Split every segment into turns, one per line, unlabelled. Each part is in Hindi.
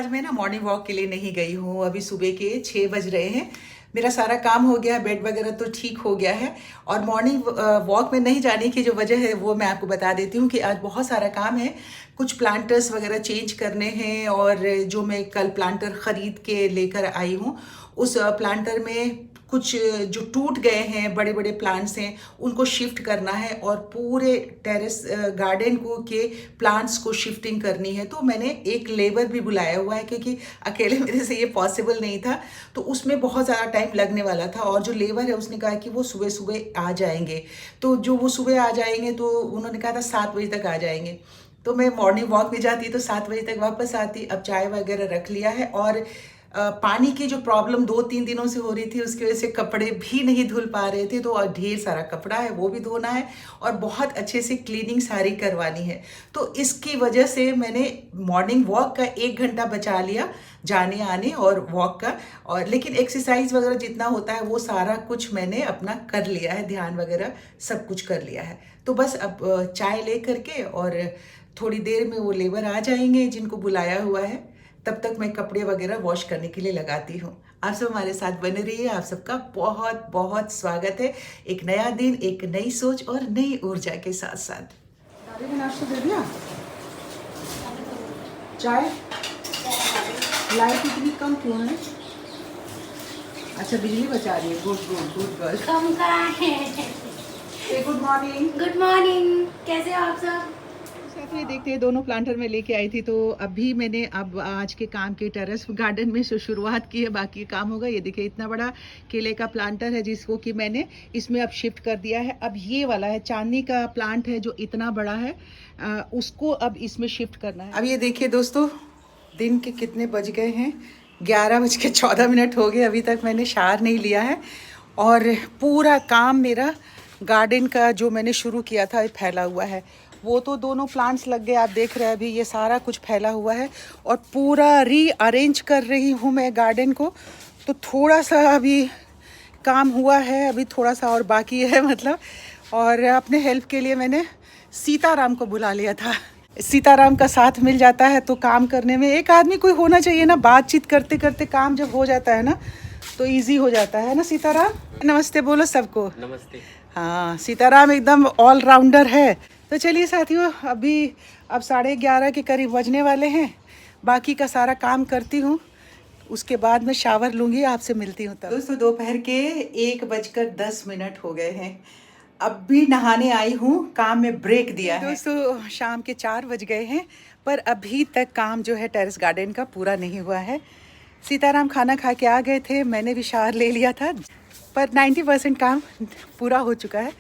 आज मैं ना मॉर्निंग वॉक के लिए नहीं गई हूँ। अभी सुबह के 6 बज रहे हैं। मेरा सारा काम हो गया, बेड वगैरह तो ठीक हो गया है। और मॉर्निंग वॉक में नहीं जाने की जो वजह है वो मैं आपको बता देती हूँ कि आज बहुत सारा काम है। कुछ प्लांटर्स वगैरह चेंज करने हैं और जो मैं कल प्लांटर ख़रीद के लेकर आई हूँ उस प्लांटर में कुछ जो टूट गए हैं बड़े बड़े प्लांट्स हैं उनको शिफ्ट करना है और पूरे टेरेस गार्डन को के प्लांट्स को शिफ्टिंग करनी है। तो मैंने एक लेबर भी बुलाया हुआ है क्योंकि अकेले मेरे से ये पॉसिबल नहीं था, तो उसमें बहुत ज़्यादा टाइम लगने वाला था। और जो लेबर है उसने कहा कि वो सुबह सुबह आ जाएंगे, तो जो वो सुबह आ जाएंगे तो उन्होंने कहा था 7 बजे तक आ जाएंगे। तो मैं मॉर्निंग वॉक में जाती तो 7 बजे तक वापस आती। अब चाय वगैरह रख लिया है और पानी की जो प्रॉब्लम 2-3 दिनों से हो रही थी उसकी वजह से कपड़े भी नहीं धुल पा रहे थे, तो ढेर सारा कपड़ा है वो भी धोना है और बहुत अच्छे से क्लीनिंग सारी करवानी है। तो इसकी वजह से मैंने मॉर्निंग वॉक का 1 घंटा बचा लिया जाने आने और वॉक का। और लेकिन एक्सरसाइज वगैरह जितना होता है वो सारा कुछ मैंने अपना कर लिया है, ध्यान वगैरह सब कुछ कर लिया है। तो बस अब चाय ले करके और थोड़ी देर में वो लेबर आ जाएंगे जिनको बुलाया हुआ है, तब तक मैं कपड़े वगैरह वॉश करने के लिए लगाती हूँ। आप सब हमारे साथ बने रहिए। आप सबका बहुत बहुत स्वागत है। एक नया दिन, एक नई सोच और नई ऊर्जा के साथ साथ। दादी ने नाश्ता दे दिया? चाय? लाइट इतनी कम क्यों है? अच्छा, बिजली बचा रही है। Good good good girl.
कम कहाँ है?
Good morning.
गुड मॉर्निंग, कैसे हो आप सब?
साथ में देखते हैं, दोनों प्लांटर में लेके आई थी। तो अभी मैंने अब आज के काम के टेरेस गार्डन में शुरुआत की है, बाकी काम होगा। ये देखिए इतना बड़ा केले का प्लांटर है जिसको कि मैंने इसमें अब शिफ्ट कर दिया है। अब ये वाला है चांदनी का प्लांट है जो इतना बड़ा है, उसको अब इसमें शिफ्ट करना है। अब ये देखिए दोस्तों, दिन के कितने बज गए हैं, 11:14 हो गए। अभी तक मैंने शावर नहीं लिया है और पूरा काम मेरा गार्डन का जो मैंने शुरू किया था फैला हुआ है। वो तो दोनों प्लांट्स लग गए, आप देख रहे हैं। अभी ये सारा कुछ फैला हुआ है और पूरा रीअरेंज कर रही हूँ मैं गार्डन को। तो थोड़ा सा अभी काम हुआ है, अभी थोड़ा सा और बाकी है मतलब। और अपने हेल्प के लिए मैंने सीताराम को बुला लिया था। सीताराम का साथ मिल जाता है तो काम करने में एक आदमी कोई होना चाहिए ना। बातचीत करते करते काम जब हो जाता है ना तो इजी हो जाता है ना। सीताराम नमस्ते बोलो सबको।
नमस्ते।
हाँ, सीताराम एकदम ऑलराउंडर है। तो चलिए साथियों, अभी अब 11:30 के करीब बजने वाले हैं। बाकी का सारा काम करती हूँ, उसके बाद मैं शावर लूँगी, आपसे मिलती हूँ तब। दोस्तों दोपहर के 1:10 हो गए हैं। अब भी नहाने आई हूँ, काम में ब्रेक दिया है। दोस्तों शाम के 4 बज गए हैं पर अभी तक काम जो है टेरेस गार्डन का पूरा नहीं हुआ है। सीताराम खाना खा के आ गए थे, मैंने भी शावर ले लिया था, पर 90% काम पूरा हो चुका है।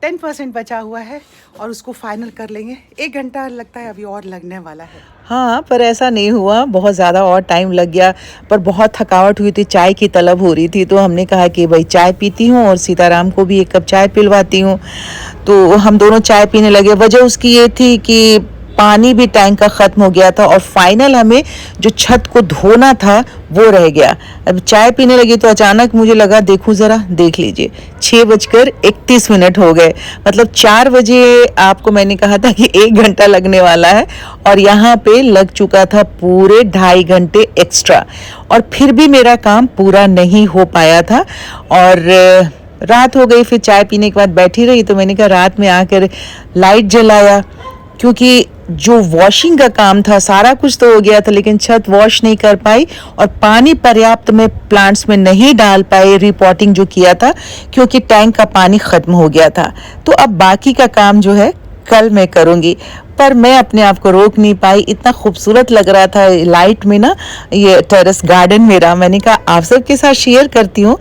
10% बचा हुआ है और उसको फाइनल कर लेंगे। 1 घंटा लगता है अभी और लगने वाला है। हाँ, पर ऐसा नहीं हुआ, बहुत ज़्यादा और टाइम लग गया। पर बहुत थकावट हुई थी, चाय की तलब हो रही थी, तो हमने कहा कि भाई चाय पीती हूँ और सीताराम को भी 1 कप चाय पिलवाती हूँ। तो हम दोनों चाय पीने लगे। वजह उसकी ये थी कि पानी भी टैंक का ख़त्म हो गया था और फाइनल हमें जो छत को धोना था वो रह गया। अब चाय पीने लगी तो अचानक मुझे लगा, देखूं ज़रा, देख लीजिए 6:31 हो गए। मतलब 4 बजे आपको मैंने कहा था कि 1 घंटा लगने वाला है और यहाँ पे लग चुका था पूरे 2.5 घंटे एक्स्ट्रा। और फिर भी मेरा काम पूरा नहीं हो पाया था। और रात हो गई, फिर चाय पीने के बाद बैठी रही तो मैंने कहा रात में आकर लाइट जलाया, क्योंकि जो वॉशिंग का काम था सारा कुछ तो हो गया था लेकिन छत वॉश नहीं कर पाई और पानी पर्याप्त में प्लांट्स में नहीं डाल पाए रिपोर्टिंग जो किया था, क्योंकि टैंक का पानी ख़त्म हो गया था। तो अब बाकी का काम जो है कल मैं करूँगी। पर मैं अपने आप को रोक नहीं पाई, इतना खूबसूरत लग रहा था लाइट में ना ये टेरेस गार्डन मेरा। मैंने कहा आप सबके साथ शेयर करती हूँ।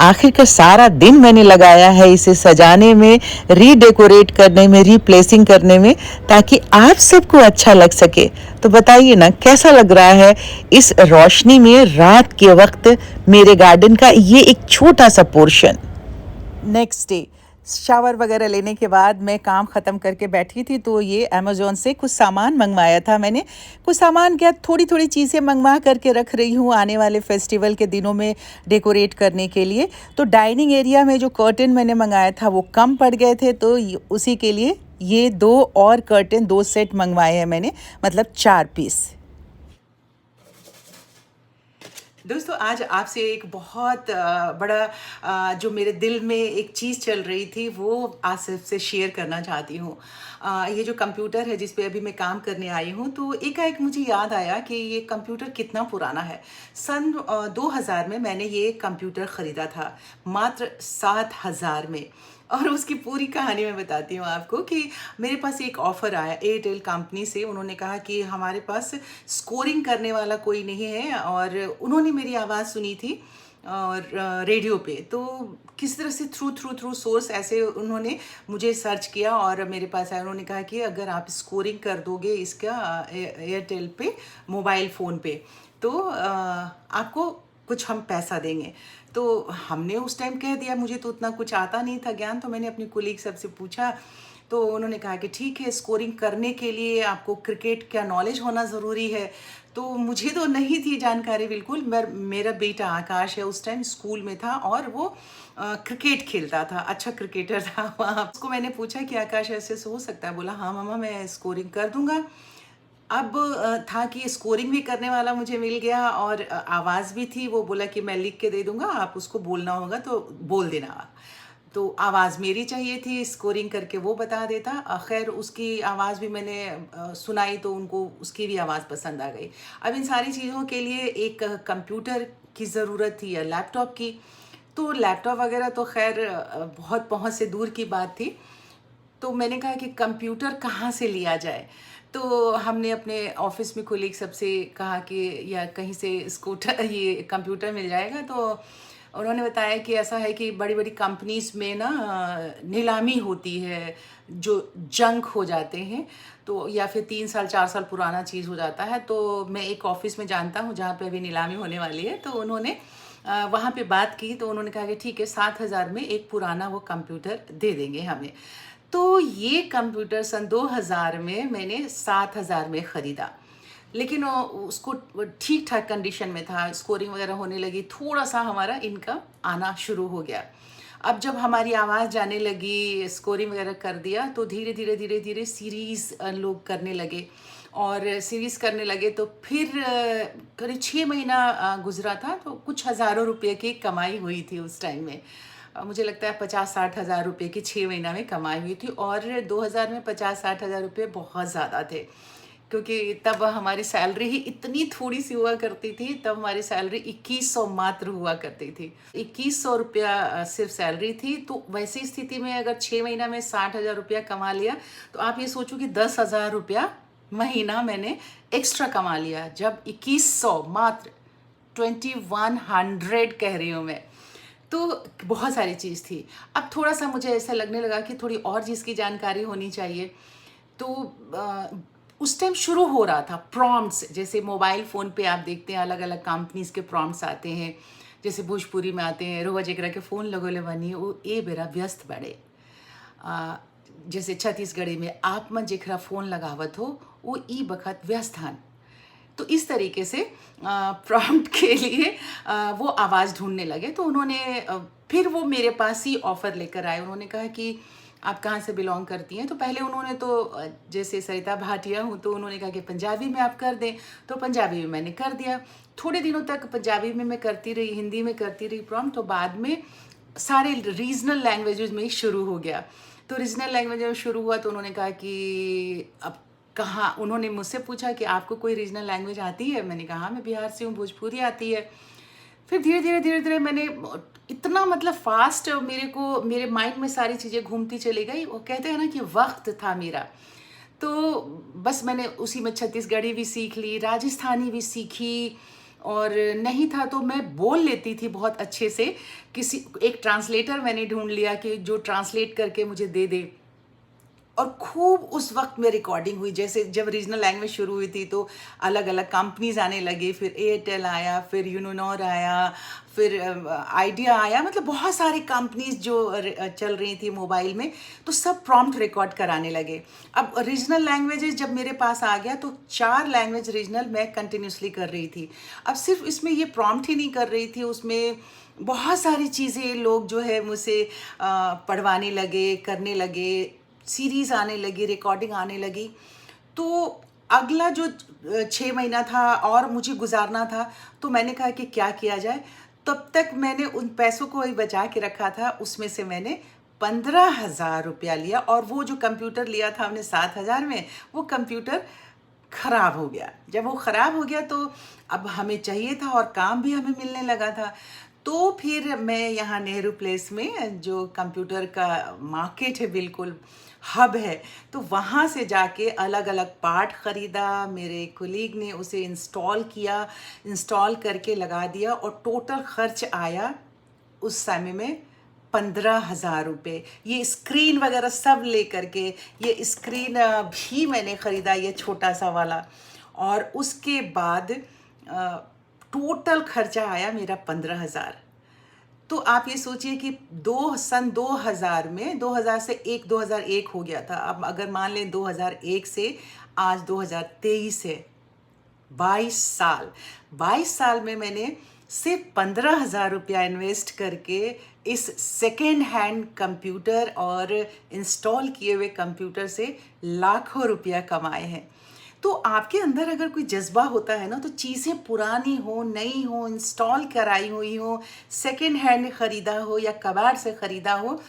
आखिर का सारा दिन मैंने लगाया है इसे सजाने में, रीडेकोरेट करने में, रीप्लेसिंग करने में, ताकि आप सबको अच्छा लग सके। तो बताइए ना कैसा लग रहा है इस रोशनी में रात के वक्त मेरे गार्डन का ये एक छोटा सा पोर्शन। नेक्स्ट डे शावर वगैरह लेने के बाद मैं काम ख़त्म करके बैठी थी तो ये अमेज़ॉन से कुछ सामान मंगवाया था मैंने। कुछ सामान क्या, थोड़ी थोड़ी चीज़ें मंगवा करके रख रही हूँ आने वाले फेस्टिवल के दिनों में डेकोरेट करने के लिए। तो डाइनिंग एरिया में जो कर्टन मैंने मंगाया था वो कम पड़ गए थे, तो उसी के लिए ये 2 और कर्टन 2 सेट मंगवाए हैं मैंने, मतलब 4 पीस। दोस्तों आज आपसे एक बहुत बड़ा जो मेरे दिल में एक चीज़ चल रही थी वो आज सबसे शेयर करना चाहती हूँ। ये जो कंप्यूटर है जिस पे अभी मैं काम करने आई हूँ, तो एकाएक मुझे याद आया कि ये कंप्यूटर कितना पुराना है। सन 2000 में मैंने ये कंप्यूटर ख़रीदा था, मात्र 7,000 में। और उसकी पूरी कहानी मैं बताती हूँ आपको कि मेरे पास एक ऑफ़र आया एयरटेल कंपनी से। उन्होंने कहा कि हमारे पास स्कोरिंग करने वाला कोई नहीं है, और उन्होंने मेरी आवाज़ सुनी थी और रेडियो पे, तो किस तरह से थ्रू सोर्स ऐसे उन्होंने मुझे सर्च किया और मेरे पास आया। उन्होंने कहा कि अगर आप स्कोरिंग कर दोगे इसका एयरटेल पे मोबाइल फ़ोन पे, तो आपको कुछ हम पैसा देंगे। तो हमने उस टाइम कह दिया, मुझे तो उतना कुछ आता नहीं था ज्ञान, तो मैंने अपनी कुलीग सबसे पूछा, तो उन्होंने कहा कि ठीक है, स्कोरिंग करने के लिए आपको क्रिकेट का नॉलेज होना ज़रूरी है। तो मुझे तो नहीं थी जानकारी बिल्कुल। मेरा बेटा आकाश है, उस टाइम स्कूल में था और वो क्रिकेट खेलता था, अच्छा क्रिकेटर था वहाँ। उसको मैंने पूछा कि आकाश ऐसे हो सकता है? बोला हाँ मम्मा, मैं स्कोरिंग कर दूंगा। अब था कि स्कोरिंग भी करने वाला मुझे मिल गया और आवाज़ भी थी। वो बोला कि मैं लिख के दे दूंगा, आप उसको बोलना होगा तो बोल देना आप। तो आवाज़ मेरी चाहिए थी, स्कोरिंग करके वो बता देता। खैर उसकी आवाज़ भी मैंने सुनाई तो उनको उसकी भी आवाज़ पसंद आ गई। अब इन सारी चीज़ों के लिए एक कंप्यूटर की ज़रूरत थी या लैपटॉप की। तो लैपटॉप वगैरह तो खैर बहुत पहुंच से दूर की बात थी। तो मैंने कहा कि कंप्यूटर कहाँ से लिया जाए। तो हमने अपने ऑफिस में कोलीग सबसे कहा कि या कहीं से स्कूटर ये कंप्यूटर मिल जाएगा। तो उन्होंने बताया कि ऐसा है कि बड़ी बड़ी कंपनीज में ना नीलामी होती है, जो जंक हो जाते हैं, तो या फिर 3 साल 4 साल पुराना चीज़ हो जाता है। तो मैं एक ऑफिस में जानता हूँ जहाँ पे अभी नीलामी होने वाली है, तो उन्होंने वहाँ पे बात की। तो उन्होंने कहा कि ठीक है, 7,000 में एक पुराना वो कंप्यूटर दे देंगे हमें। तो ये कंप्यूटर सन 2000 में मैंने 7,000 में ख़रीदा, लेकिन उसको ठीक ठाक कंडीशन में था, स्कोरिंग वगैरह होने लगी, थोड़ा सा हमारा इनकम आना शुरू हो गया। अब जब हमारी आवाज़ जाने लगी, स्कोरिंग वगैरह कर दिया, तो धीरे धीरे सीरीज़ लोग करने लगे। और सीरीज़ करने लगे तो फिर करीब 6 महीना गुजरा था, तो कुछ हज़ारों रुपये की कमाई हुई थी उस टाइम में। मुझे लगता है 50-60 हज़ार रुपये की 6 महीना में कमाई हुई थी। और 2000 में 50-60 हज़ार रुपये बहुत ज़्यादा थे, क्योंकि तब हमारी सैलरी ही इतनी थोड़ी सी हुआ करती थी। तब हमारी सैलरी 2100 मात्र हुआ करती थी, 2100 रुपया सिर्फ सैलरी थी। तो वैसी स्थिति में अगर 6 महीना में 60,000 रुपया कमा लिया, तो आप ये सोचो कि 10,000 रुपया महीना मैंने एक्स्ट्रा कमा लिया, जब 2100 मात्र 2100 कह रही हूँ मैं। तो बहुत सारी चीज़ थी। अब थोड़ा सा मुझे ऐसा लगने लगा कि थोड़ी और चीज़ की जानकारी होनी चाहिए। तो उस टाइम शुरू हो रहा था प्रॉम्प्ट्स, जैसे मोबाइल फ़ोन पे आप देखते हैं अलग अलग कंपनीज़ के प्रॉम्प्ट्स आते हैं, जैसे भोजपुरी में आते हैं, रोवा जेकरा के फ़ोन लगोले बनी वो ए बेरा व्यस्त बड़े। जैसे छत्तीसगढ़ी में आप मन जेकरा फ़ोन लगावत हो वो ई बखत व्यस्त हन। तो इस तरीके से प्रॉम्प्ट के लिए वो आवाज़ ढूंढने लगे। तो उन्होंने फिर वो मेरे पास ही ऑफ़र लेकर आए। उन्होंने कहा कि आप कहाँ से बिलोंग करती हैं। तो पहले उन्होंने तो जैसे सरिता भाटिया हूँ, तो उन्होंने कहा कि पंजाबी में आप कर दें। तो पंजाबी में मैंने कर दिया। थोड़े दिनों तक पंजाबी में मैं करती रही, हिंदी में करती रही प्रॉम्प्ट। तो बाद में सारे रीजनल लैंग्वेजेस में शुरू हो गया। तो रीजनल लैंग्वेज में शुरू हुआ तो उन्होंने कहा कि अब कहाँ, उन्होंने मुझसे पूछा कि आपको कोई रीजनल लैंग्वेज आती है। मैंने कहा हाँ, मैं बिहार से हूँ, भोजपुरी आती है। फिर धीरे धीरे मैंने इतना मतलब फास्ट मेरे माइंड में सारी चीज़ें घूमती चली गई। वो कहते हैं ना कि वक्त था मेरा, तो बस मैंने उसी में छत्तीसगढ़ी भी सीख ली, राजस्थानी भी सीखी। और नहीं था तो मैं बोल लेती थी बहुत अच्छे से। किसी एक ट्रांसलेटर मैंने ढूंढ लिया कि जो ट्रांसलेट करके मुझे दे दे। और खूब उस वक्त में रिकॉर्डिंग हुई। जैसे जब रीजनल लैंग्वेज शुरू हुई थी तो अलग अलग कंपनीज आने लगे, फिर एयरटेल आया, फिर यूनिनॉर आया, फिर आइडिया आया, मतलब बहुत सारी कंपनीज जो चल रही थी मोबाइल में, तो सब प्रॉम्प्ट रिकॉर्ड कराने लगे। अब रीजनल लैंग्वेजेस जब मेरे पास आ गया तो 4 लैंग्वेज रीजनल मैं कंटिन्यूसली कर रही थी। अब सिर्फ इसमें ये प्रॉम्प्ट ही नहीं कर रही थी, उसमें बहुत सारी चीज़ें लोग जो है मुझसे पढ़वाने लगे, करने लगे, सीरीज़ आने लगी, रिकॉर्डिंग आने लगी। तो अगला जो 6 महीना था और मुझे गुजारना था, तो मैंने कहा कि क्या किया जाए। तब तक मैंने उन पैसों को ही बचा के रखा था, उसमें से मैंने 15,000 रुपया लिया, और वो जो कंप्यूटर लिया था हमने 7,000 में, वो कंप्यूटर ख़राब हो गया। जब वो ख़राब हो गया तो अब हमें चाहिए था और काम भी हमें मिलने लगा था। तो फिर मैं यहाँ नेहरू प्लेस में, जो कंप्यूटर का मार्केट है, बिल्कुल हब है, तो वहाँ से जाके अलग अलग पार्ट ख़रीदा। मेरे कोलीग ने उसे इंस्टॉल किया, इंस्टॉल करके लगा दिया, और टोटल ख़र्च आया उस समय में 15,000 रुपये। ये स्क्रीन वगैरह सब ले करके, ये स्क्रीन भी मैंने ख़रीदा, ये छोटा सा वाला। और उसके बाद टोटल खर्चा आया मेरा 15,000। तो आप ये सोचिए कि सन 2000 में, 2000 से 2001 हो गया था। अब अगर मान लें 2001 से आज 2023 है, 22 साल में मैंने सिर्फ 15,000 रुपया इन्वेस्ट करके इस सेकेंड हैंड कंप्यूटर और इंस्टॉल किए हुए कंप्यूटर से लाखों रुपया कमाए हैं। तो आपके अंदर अगर कोई जज्बा होता है ना, तो चीज़ें पुरानी हो, नई हो, इंस्टॉल कराई हुई हो, सेकेंड हैंड ख़रीदा हो या कबाड़ से ख़रीदा हो,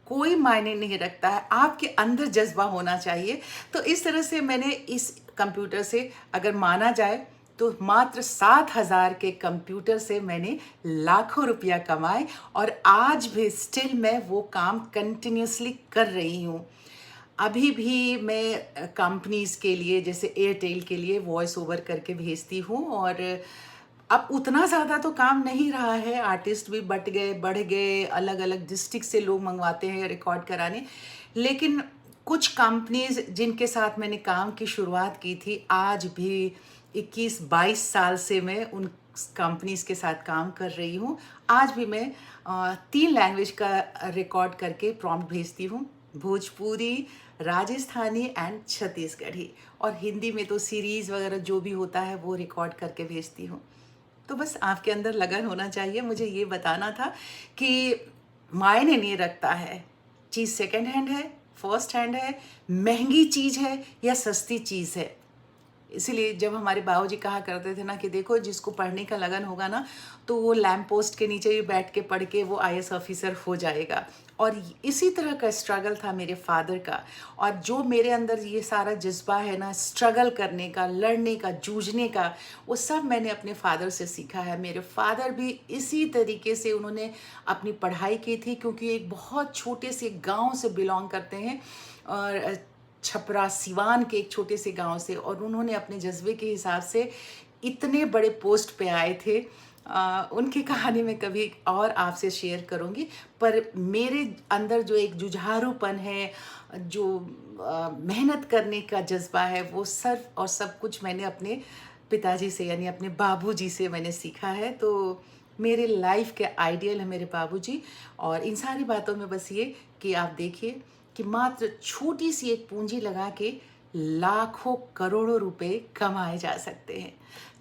कोई मायने नहीं रखता है, आपके अंदर जज्बा होना चाहिए। तो इस तरह से मैंने इस कंप्यूटर से, अगर माना जाए तो मात्र 7,000 के कंप्यूटर से मैंने लाखों रुपया कमाए, और आज भी स्टिल मैं वो काम कंटिन्यूसली कर रही हूँ। अभी भी मैं कंपनीज़ के लिए, जैसे एयरटेल के लिए वॉइस ओवर करके भेजती हूँ, और अब उतना ज़्यादा तो काम नहीं रहा है, आर्टिस्ट भी बढ़ गए, अलग अलग डिस्ट्रिक्ट से लोग मंगवाते हैं रिकॉर्ड कराने। लेकिन कुछ कंपनीज़ जिनके साथ मैंने काम की शुरुआत की थी, आज भी 21-22 साल से मैं उन कंपनीज़ के साथ काम कर रही हूँ। आज भी मैं 3 लैंग्वेज का रिकॉर्ड करके प्रॉम्प्ट भेजती हूँ, भोजपुरी, राजस्थानी एंड छत्तीसगढ़ी, और हिंदी में तो सीरीज़ वगैरह जो भी होता है वो रिकॉर्ड करके भेजती हूँ। तो बस आपके अंदर लगन होना चाहिए। मुझे ये बताना था कि मायने नहीं रखता है चीज़ सेकंड हैंड है, फर्स्ट हैंड है, महंगी चीज़ है या सस्ती चीज़ है। इसीलिए जब हमारे बाबूजी कहा करते थे ना कि देखो, जिसको पढ़ने का लगन होगा ना, तो वो लैम्प पोस्ट के नीचे ही बैठ के पढ़ के वो IAS ऑफिसर हो जाएगा। और इसी तरह का स्ट्रगल था मेरे फादर का, और जो मेरे अंदर ये सारा जज्बा है ना, स्ट्रगल करने का, लड़ने का, जूझने का, वो सब मैंने अपने फादर से सीखा है। मेरे फादर भी इसी तरीके से उन्होंने अपनी पढ़ाई की थी, क्योंकि एक बहुत छोटे से गाँव से बिलोंग करते हैं, और छपरा सिवान के एक छोटे से गांव से, और उन्होंने अपने जज्बे के हिसाब से इतने बड़े पोस्ट पे आए थे। उनकी कहानी मैं कभी और आपसे शेयर करूंगी, पर मेरे अंदर जो एक जुझारूपन है, जो मेहनत करने का जज्बा है, वो सब और सब कुछ मैंने अपने पिताजी से, यानी अपने बाबूजी से मैंने सीखा है। तो मेरे लाइफ के आइडियल है मेरे बाबूजी। और इन सारी बातों में बस ये कि आप देखिए कि मात्र छोटी सी एक पूंजी लगा के लाखों करोड़ों रुपए कमाए जा सकते हैं।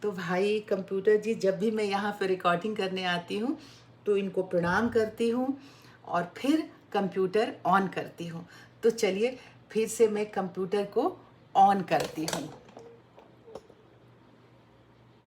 तो भाई कंप्यूटर जी, जब भी मैं यहाँ पे रिकॉर्डिंग करने आती हूँ तो इनको प्रणाम करती हूँ, और फिर कंप्यूटर ऑन करती हूँ। तो चलिए फिर से मैं कंप्यूटर को ऑन करती हूँ।